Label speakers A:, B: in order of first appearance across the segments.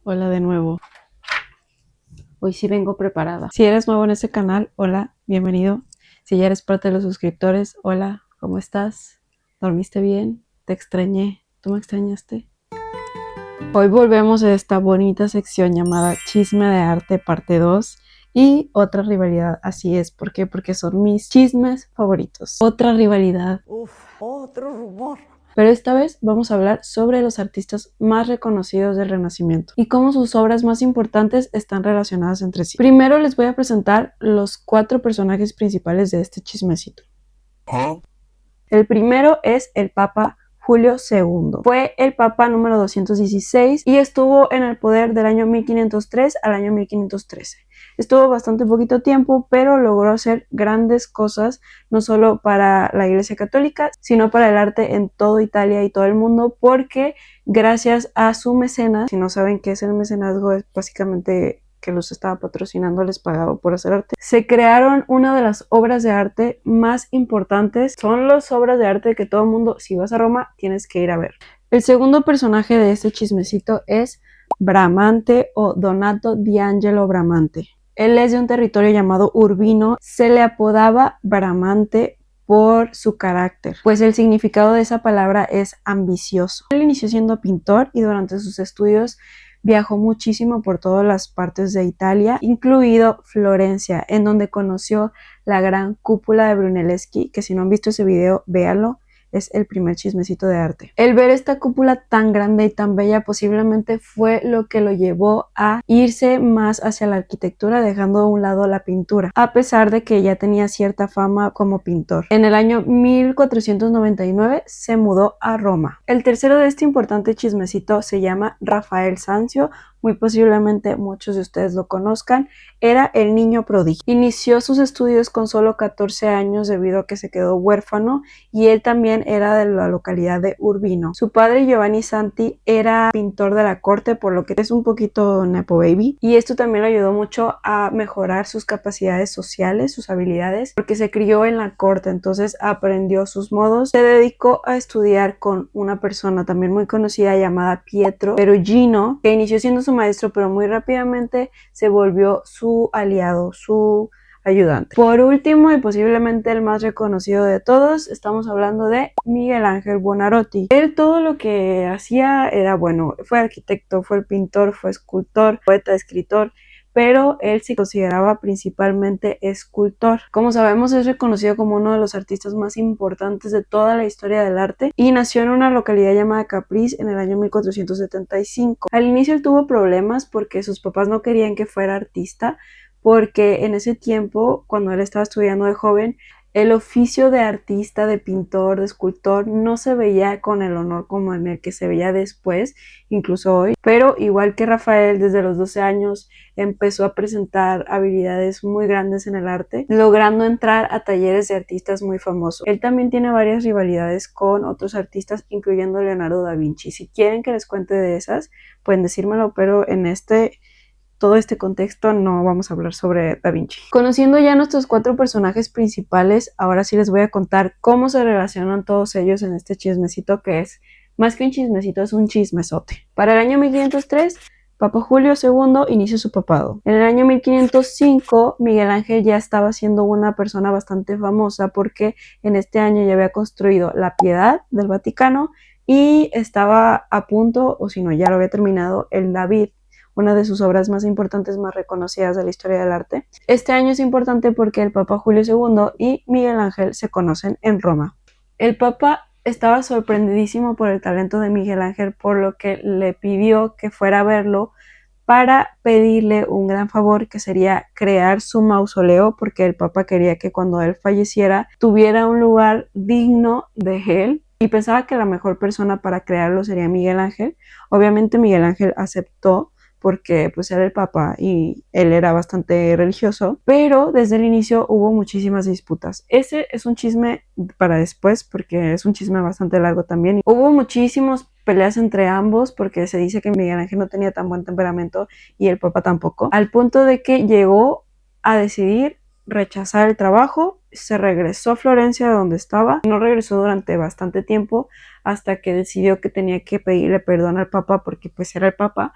A: Hola de nuevo. Hoy sí vengo preparada. Si eres nuevo en este canal, hola, bienvenido. Si ya eres parte de los suscriptores, hola, ¿cómo estás? ¿Dormiste bien? Te extrañé. ¿Tú me extrañaste? Hoy volvemos a esta bonita sección llamada Chisme de Arte parte 2 y otra rivalidad. Así es, ¿por qué? Porque son mis chismes favoritos. Otra rivalidad.
B: Otro rumor.
A: Pero esta vez vamos a hablar sobre los artistas más reconocidos del Renacimiento y cómo sus obras más importantes están relacionadas entre sí. Primero les voy a presentar los 4 personajes principales de este chismecito. El primero es el Papa Julio II. Fue el Papa número 216 y estuvo en el poder del año 1503 al año 1513. Estuvo bastante poquito tiempo, pero logró hacer grandes cosas, no solo para la Iglesia Católica, sino para el arte en toda Italia y todo el mundo, porque gracias a su mecenas, si no saben qué es el mecenazgo, es básicamente que los estaba patrocinando, les pagaba por hacer arte. Se crearon una de las obras de arte más importantes. Son las obras de arte que todo el mundo, si vas a Roma, tienes que ir a ver. El segundo personaje de este chismecito es Bramante o Donato di Angelo Bramante. Él es de un territorio llamado Urbino. Se le apodaba Bramante por su carácter, pues el significado de esa palabra es ambicioso. Él inició siendo pintor y durante sus estudios viajó muchísimo por todas las partes de Italia, incluido Florencia, en donde conoció la gran cúpula de Brunelleschi, que si no han visto ese video, véanlo. Es el primer chismecito de arte. El ver esta cúpula tan grande y tan bella posiblemente fue lo que lo llevó a irse más hacia la arquitectura, dejando a un lado la pintura, a pesar de que ya tenía cierta fama como pintor. En el año 1499 se mudó a Roma. El tercero de este importante chismecito se llama Rafael Sanzio. Muy posiblemente muchos de ustedes lo conozcan. Era el niño prodigio. Inició sus estudios con solo 14 años debido a que se quedó huérfano y él también era de la localidad de Urbino. Su padre Giovanni Santi era pintor de la corte, por lo que es un poquito nepo baby, y esto también le ayudó mucho a mejorar sus capacidades sociales, sus habilidades, porque se crió en la corte, entonces aprendió sus modos. Se dedicó a estudiar con una persona también muy conocida llamada Pietro Perugino, que inició siendo su maestro, pero muy rápidamente se volvió su aliado, su ayudante. Por último, y posiblemente el más reconocido de todos, estamos hablando de Miguel Ángel Buonarroti. Él todo lo que hacía era bueno, fue arquitecto, fue pintor, fue escultor, poeta, escritor, pero él se consideraba principalmente escultor. Como sabemos, es reconocido como uno de los artistas más importantes de toda la historia del arte y nació en una localidad llamada Capriz en el año 1475. Al inicio él tuvo problemas porque sus papás no querían que fuera artista, porque en ese tiempo, cuando él estaba estudiando de joven, el oficio de artista, de pintor, de escultor, no se veía con el honor como en el que se veía después, incluso hoy. Pero igual que Rafael, desde los 12 años empezó a presentar habilidades muy grandes en el arte, logrando entrar a talleres de artistas muy famosos. Él también tiene varias rivalidades con otros artistas, incluyendo Leonardo da Vinci. Si quieren que les cuente de esas, pueden decírmelo, pero en todo este contexto no vamos a hablar sobre Da Vinci. Conociendo ya nuestros 4 personajes principales, ahora sí les voy a contar cómo se relacionan todos ellos en este chismecito, que es más que un chismecito, es un chismesote. Para el año 1503, Papa Julio II inició su papado. En el año 1505, Miguel Ángel ya estaba siendo una persona bastante famosa porque en este año ya había construido la Piedad del Vaticano y estaba a punto, o si no ya lo había terminado, el David, una de sus obras más importantes, más reconocidas de la historia del arte. Este año es importante porque el Papa Julio II y Miguel Ángel se conocen en Roma. El Papa estaba sorprendidísimo por el talento de Miguel Ángel, por lo que le pidió que fuera a verlo para pedirle un gran favor, que sería crear su mausoleo, porque el Papa quería que cuando él falleciera tuviera un lugar digno de él, y pensaba que la mejor persona para crearlo sería Miguel Ángel. Obviamente Miguel Ángel aceptó, porque pues era el papa y él era bastante religioso, pero desde el inicio hubo muchísimas disputas. Ese es un chisme para después, porque es un chisme bastante largo también. Hubo muchísimas peleas entre ambos, porque se dice que Miguel Ángel no tenía tan buen temperamento y el papa tampoco, al punto de que llegó a decidir rechazar el trabajo, se regresó a Florencia donde estaba, no regresó durante bastante tiempo hasta que decidió que tenía que pedirle perdón al papa porque pues era el papa,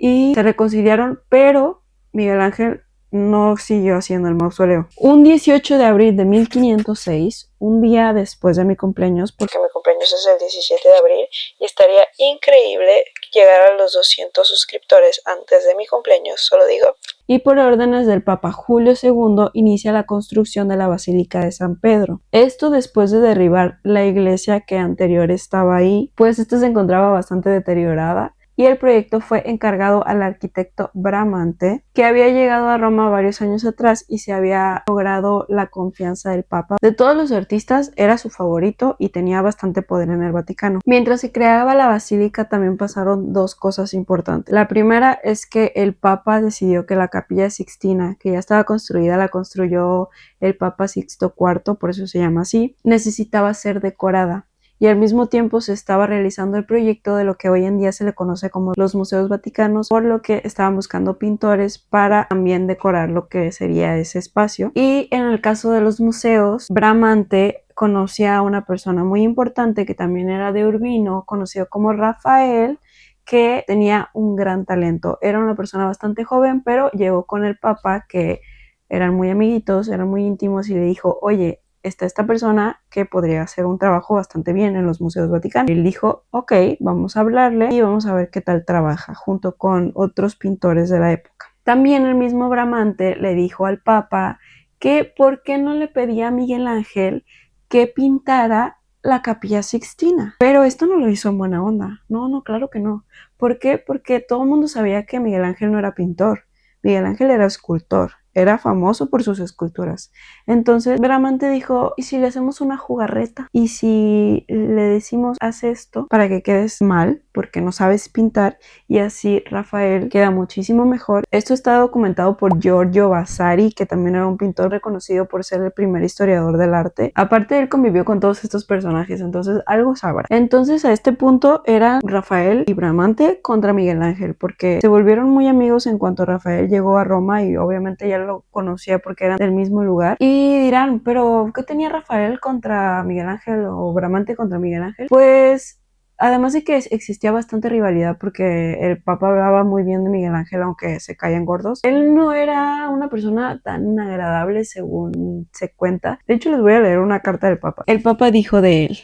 A: y se reconciliaron, pero Miguel Ángel no siguió haciendo el mausoleo. Un 18 de abril de 1506, un día después de mi cumpleaños, porque mi cumpleaños es el 17 de abril y estaría increíble llegar a los 200 suscriptores antes de mi cumpleaños, solo digo. Y por órdenes del Papa Julio II inicia la construcción de la Basílica de San Pedro. Esto después de derribar la iglesia que anterior estaba ahí, pues esta se encontraba bastante deteriorada. Y el proyecto fue encargado al arquitecto Bramante, que había llegado a Roma varios años atrás y se había logrado la confianza del Papa. De todos los artistas era su favorito y tenía bastante poder en el Vaticano. Mientras se creaba la basílica también pasaron dos cosas importantes. La primera es que el Papa decidió que la Capilla Sixtina, que ya estaba construida, la construyó el Papa Sixto IV, por eso se llama así, necesitaba ser decorada. Y al mismo tiempo se estaba realizando el proyecto de lo que hoy en día se le conoce como los museos vaticanos, por lo que estaban buscando pintores para también decorar lo que sería ese espacio. Y en el caso de los museos, Bramante conocía a una persona muy importante que también era de Urbino, conocido como Rafael, que tenía un gran talento. Era una persona bastante joven, pero llegó con el Papa, que eran muy amiguitos, eran muy íntimos, y le dijo: oye, está esta persona que podría hacer un trabajo bastante bien en los museos vaticanos. Él dijo: ok, vamos a hablarle y vamos a ver qué tal trabaja, junto con otros pintores de la época. También el mismo Bramante le dijo al Papa que por qué no le pedía a Miguel Ángel que pintara la Capilla Sixtina. Pero esto no lo hizo en buena onda. No, claro que no. ¿Por qué? Porque todo el mundo sabía que Miguel Ángel no era pintor. Miguel Ángel era escultor. Era famoso por sus esculturas. Entonces Bramante dijo: ¿y si le hacemos una jugarreta? ¿Y si le decimos: haz esto para que quedes mal porque no sabes pintar? Y así Rafael queda muchísimo mejor. Esto está documentado por Giorgio Vasari, que también era un pintor reconocido por ser el primer historiador del arte. Aparte, él convivió con todos estos personajes, entonces algo sabrá. Entonces a este punto era Rafael y Bramante contra Miguel Ángel, porque se volvieron muy amigos en cuanto Rafael llegó a Roma y obviamente ya lo conocía porque eran del mismo lugar. Y dirán: ¿pero qué tenía Rafael contra Miguel Ángel o Bramante contra Miguel Ángel? Pues además de que existía bastante rivalidad porque el Papa hablaba muy bien de Miguel Ángel, aunque se caían gordos, él no era una persona tan agradable según se cuenta. De hecho, les voy a leer una carta del Papa. El Papa dijo de él: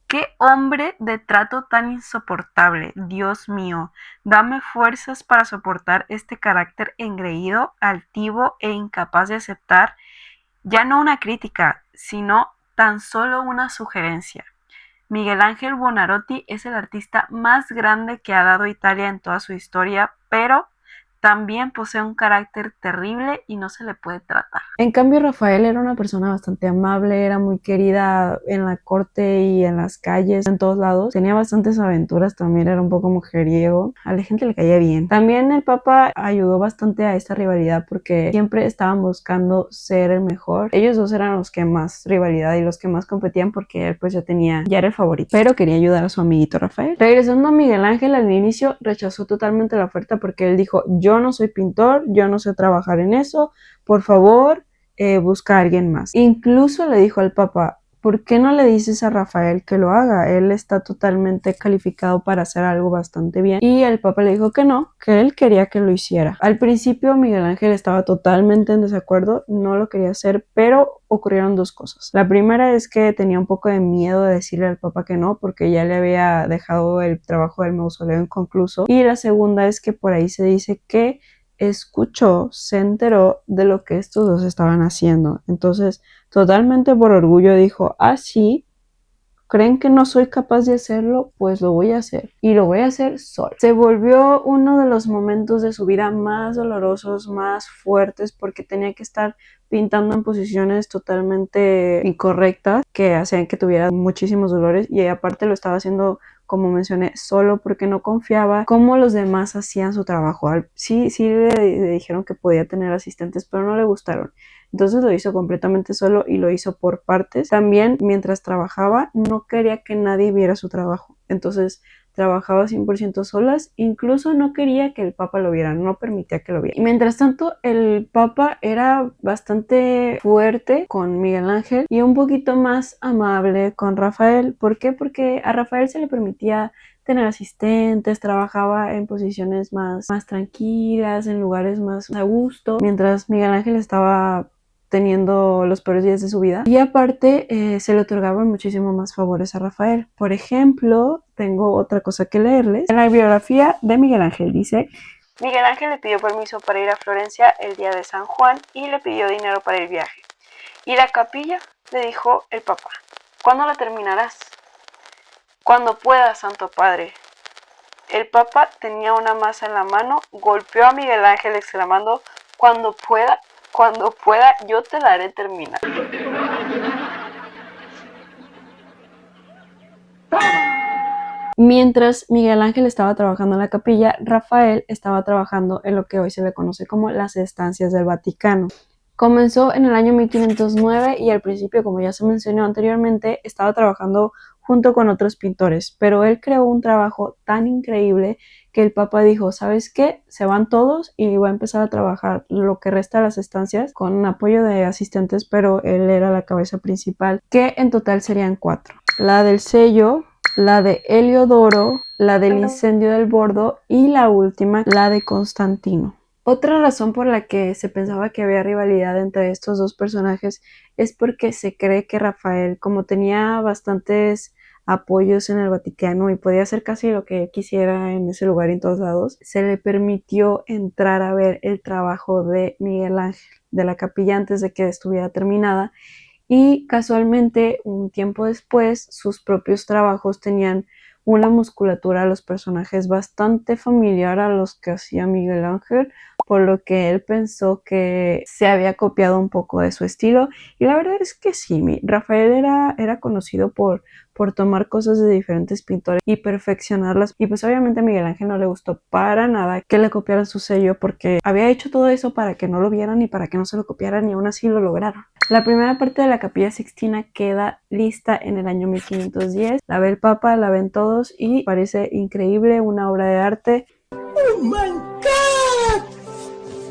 A: ¡qué hombre de trato tan insoportable! Dios mío, dame fuerzas para soportar este carácter engreído, altivo e incapaz de aceptar ya no una crítica, sino tan solo una sugerencia. Miguel Ángel Buonarroti es el artista más grande que ha dado Italia en toda su historia, pero también posee un carácter terrible y no se le puede tratar. En cambio, Rafael era una persona bastante amable, era muy querida en la corte y en las calles, en todos lados. Tenía bastantes aventuras, también era un poco mujeriego. A la gente le caía bien. También el Papa ayudó bastante a esta rivalidad porque siempre estaban buscando ser el mejor. Ellos dos eran los que más rivalidad y los que más competían porque él pues ya era el favorito, pero quería ayudar a su amiguito Rafael. Regresando a Miguel Ángel, al inicio rechazó totalmente la oferta porque él dijo: yo no soy pintor, yo no sé trabajar en eso, por favor, busca a alguien más. Incluso le dijo al Papa: ¿por qué no le dices a Rafael que lo haga? Él está totalmente calificado para hacer algo bastante bien. Y el Papa le dijo que no, que él quería que lo hiciera. Al principio Miguel Ángel estaba totalmente en desacuerdo, no lo quería hacer, pero ocurrieron dos cosas. La primera es que tenía un poco de miedo de decirle al Papa que no, porque ya le había dejado el trabajo del mausoleo inconcluso. Y la segunda es que por ahí se dice que se enteró de lo que estos dos estaban haciendo. Entonces, totalmente por orgullo dijo: ah, sí, ¿creen que no soy capaz de hacerlo? Pues lo voy a hacer. Y lo voy a hacer solo. Se volvió uno de los momentos de su vida más dolorosos, más fuertes, porque tenía que estar pintando en posiciones totalmente incorrectas que hacían que tuviera muchísimos dolores, y aparte lo estaba haciendo, como mencioné, solo porque no confiaba cómo los demás hacían su trabajo. Sí le dijeron que podía tener asistentes, pero no le gustaron. Entonces lo hizo completamente solo y lo hizo por partes. También mientras trabajaba no quería que nadie viera su trabajo. Entonces trabajaba 100% solas, incluso no quería que el Papa lo viera, no permitía que lo viera. Y mientras tanto, el Papa era bastante fuerte con Miguel Ángel y un poquito más amable con Rafael. ¿Por qué? Porque a Rafael se le permitía tener asistentes, trabajaba en posiciones más tranquilas, en lugares más a gusto, mientras Miguel Ángel estaba teniendo los peores días de su vida. Y aparte se le otorgaban muchísimo más favores a Rafael. Por ejemplo, tengo otra cosa que leerles. En la biografía de Miguel Ángel dice: Miguel Ángel le pidió permiso para ir a Florencia el día de San Juan y le pidió dinero para el viaje. Y la capilla, le dijo el Papa: ¿cuándo la terminarás? Cuando puedas, Santo Padre. El Papa tenía una masa en la mano, golpeó a Miguel Ángel exclamando: cuando pueda, yo te la haré terminar. Mientras Miguel Ángel estaba trabajando en la capilla, Rafael estaba trabajando en lo que hoy se le conoce como las estancias del Vaticano. Comenzó en el año 1509 y al principio, como ya se mencionó anteriormente, estaba trabajando junto con otros pintores, pero él creó un trabajo tan increíble que el Papa dijo: ¿sabes qué? Se van todos y va a empezar a trabajar lo que resta de las estancias con apoyo de asistentes, pero él era la cabeza principal, que en total serían 4. La del sello, la de Heliodoro, la del incendio del Bordo y la última, la de Constantino. Otra razón por la que se pensaba que había rivalidad entre estos dos personajes es porque se cree que Rafael, como tenía bastantes apoyos en el Vaticano y podía hacer casi lo que quisiera en ese lugar y en todos lados, se le permitió entrar a ver el trabajo de Miguel Ángel de la capilla antes de que estuviera terminada, y casualmente un tiempo después sus propios trabajos tenían una musculatura a los personajes bastante familiar a los que hacía Miguel Ángel, por lo que él pensó que se había copiado un poco de su estilo. Y la verdad es que sí, Rafael era conocido por tomar cosas de diferentes pintores y perfeccionarlas, y pues obviamente a Miguel Ángel no le gustó para nada que le copiaran su sello, porque había hecho todo eso para que no lo vieran y para que no se lo copiaran, y aún así lo lograron. La primera parte de la Capilla Sixtina queda lista en el año 1510. La ve el Papa, la ven todos y parece increíble, una obra de arte. ¡Oh my God!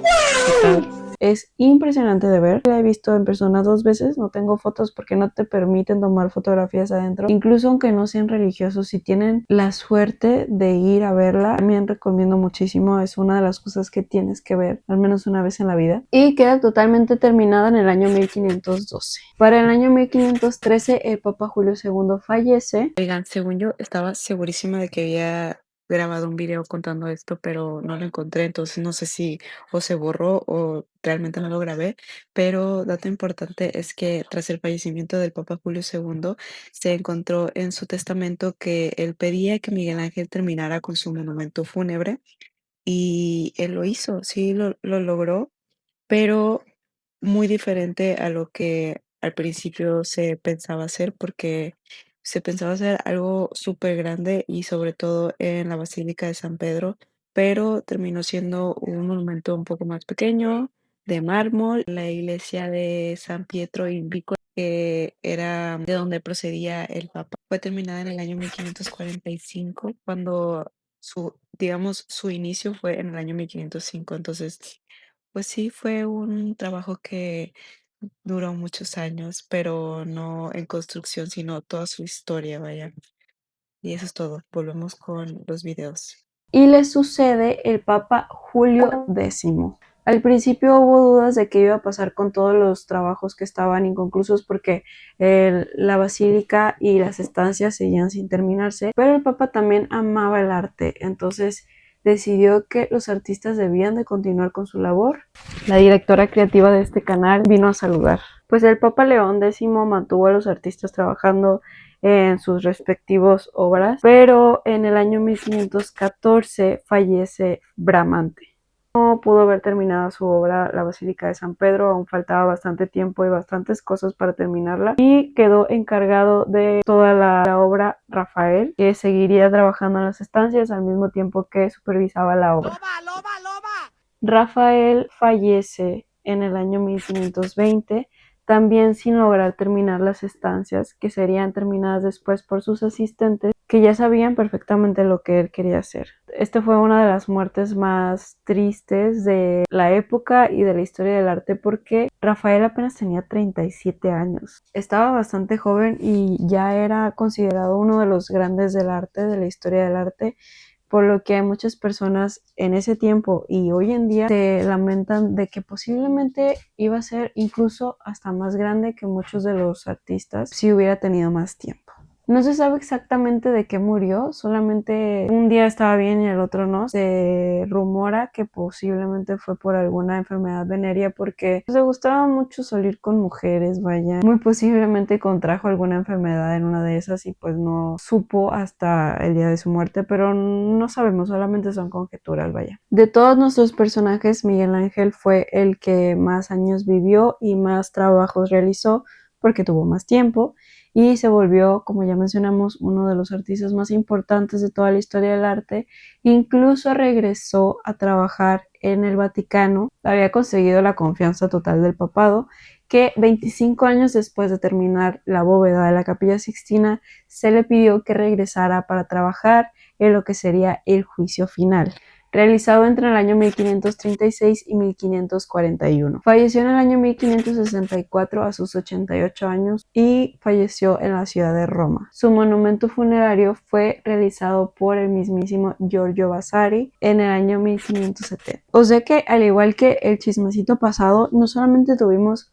A: ¡Wow! Es impresionante de ver. La he visto en persona 2 veces, no tengo fotos porque no te permiten tomar fotografías adentro. Incluso aunque no sean religiosos, si tienen la suerte de ir a verla, también recomiendo muchísimo. Es una de las cosas que tienes que ver al menos una vez en la vida. Y queda totalmente terminada en el año 1512. Para el año 1513 el Papa Julio II fallece. Oigan, según yo estaba segurísima de que había grabado un video contando esto, pero no lo encontré, entonces no sé si o se borró o realmente no lo grabé, pero dato importante es que tras el fallecimiento del Papa Julio II se encontró en su testamento que él pedía que Miguel Ángel terminara con su monumento fúnebre, y él lo hizo, sí lo logró, pero muy diferente a lo que al principio se pensaba hacer, porque se pensaba hacer algo súper grande y sobre todo en la Basílica de San Pedro, pero terminó siendo un monumento un poco más pequeño, de mármol. La iglesia de San Pietro in Vicolo, que era de donde procedía el Papa, fue terminada en el año 1545, cuando su inicio fue en el año 1505. Entonces, pues sí, fue un trabajo que duró muchos años, pero no en construcción, sino toda su historia, vaya. Y eso es todo. Volvemos con los videos. Y le sucede el Papa Julio X. Al principio hubo dudas de qué iba a pasar con todos los trabajos que estaban inconclusos, porque la basílica y las estancias seguían sin terminarse, pero el Papa también amaba el arte, entonces decidió que los artistas debían de continuar con su labor. La directora creativa de este canal vino a saludar. Pues el Papa León X mantuvo a los artistas trabajando en sus respectivas obras, pero en el año 1514 fallece Bramante. No pudo haber terminado su obra, la Basílica de San Pedro, aún faltaba bastante tiempo y bastantes cosas para terminarla, y quedó encargado de toda la obra Rafael, que seguiría trabajando en las estancias al mismo tiempo que supervisaba la obra. Rafael fallece en el año 1520, también sin lograr terminar las estancias, que serían terminadas después por sus asistentes, que ya sabían perfectamente lo que él quería hacer. Esta fue una de las muertes más tristes de la época y de la historia del arte, porque Rafael apenas tenía 37 años. Estaba bastante joven y ya era considerado uno de los grandes del arte, de la historia del arte, por lo que muchas personas en ese tiempo y hoy en día se lamentan de que posiblemente iba a ser incluso hasta más grande que muchos de los artistas si hubiera tenido más tiempo. No se sabe exactamente de qué murió, solamente un día estaba bien y el otro no. Se rumora que posiblemente fue por alguna enfermedad venérea porque le gustaba mucho salir con mujeres, vaya. Muy posiblemente contrajo alguna enfermedad en una de esas y pues no supo hasta el día de su muerte, pero no sabemos, solamente son conjeturas, vaya. De todos nuestros personajes, Miguel Ángel fue el que más años vivió y más trabajos realizó porque tuvo más tiempo y se volvió, como ya mencionamos, uno de los artistas más importantes de toda la historia del arte. Incluso regresó a trabajar en el Vaticano, había conseguido la confianza total del papado, que 25 años después de terminar la bóveda de la Capilla Sixtina, se le pidió que regresara para trabajar en lo que sería el juicio final, realizado entre el año 1536 y 1541. Falleció en el año 1564 a sus 88 años y falleció en la ciudad de Roma. Su monumento funerario fue realizado por el mismísimo Giorgio Vasari en el año 1570. O sea que, al igual que el chismecito pasado, no solamente tuvimos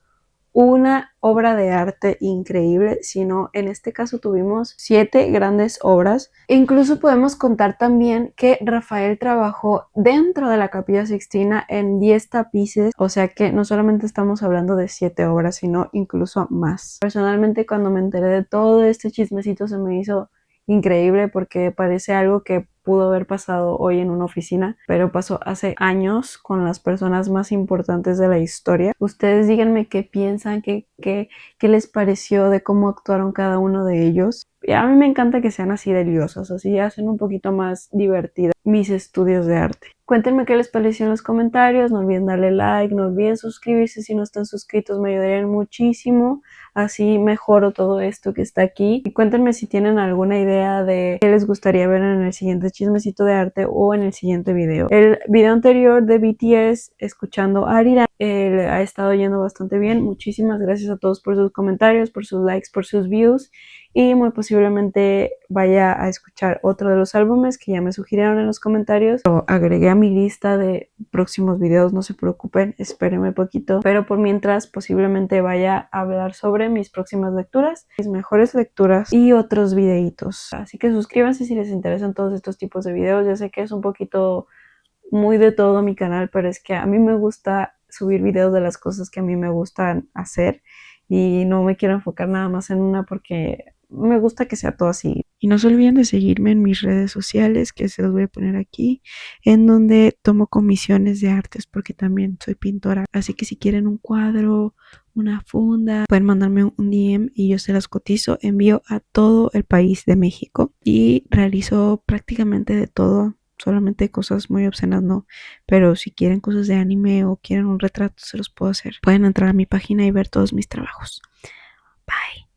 A: una obra de arte increíble, sino en este caso tuvimos 7 grandes obras. Incluso podemos contar también que Rafael trabajó dentro de la Capilla Sixtina en 10 tapices, o sea que no solamente estamos hablando de 7 obras, sino incluso más. Personalmente, cuando me enteré de todo este chismecito, se me hizo increíble porque parece algo que pudo haber pasado hoy en una oficina, pero pasó hace años con las personas más importantes de la historia. Ustedes díganme qué piensan, qué les pareció de cómo actuaron cada uno de ellos. Y a mí me encanta que sean así de liosas, así hacen un poquito más divertida mis estudios de arte. Cuéntenme qué les pareció en los comentarios, no olviden darle like, no olviden suscribirse si no están suscritos, me ayudarían muchísimo, así mejoro todo esto que está aquí. Y cuéntenme si tienen alguna idea de qué les gustaría ver en el siguiente chismecito de arte o en el siguiente video. El video anterior de BTS, escuchando a Ariana, ha estado yendo bastante bien. Muchísimas gracias a todos por sus comentarios, por sus likes, por sus views, y muy posiblemente vaya a escuchar otro de los álbumes que ya me sugirieron en los comentarios. Lo agregué a mi lista de próximos videos, no se preocupen, espérenme poquito, pero por mientras posiblemente vaya a hablar sobre mis próximas lecturas, mis mejores lecturas y otros videitos. Así que suscríbanse si les interesan todos estos tipos de videos. Ya sé que es un poquito muy de todo mi canal, pero es que a mí me gusta subir videos de las cosas que a mí me gustan hacer y no me quiero enfocar nada más en una porque me gusta que sea todo así. Y no se olviden de seguirme en mis redes sociales, que se los voy a poner aquí, en donde tomo comisiones de artes porque también soy pintora. Así que si quieren un cuadro, una funda, pueden mandarme un DM y yo se las cotizo. Envío a todo el país de México y realizo prácticamente de todo. Solamente cosas muy obscenas no, pero si quieren cosas de anime o quieren un retrato se los puedo hacer. Pueden entrar a mi página y ver todos mis trabajos. Bye.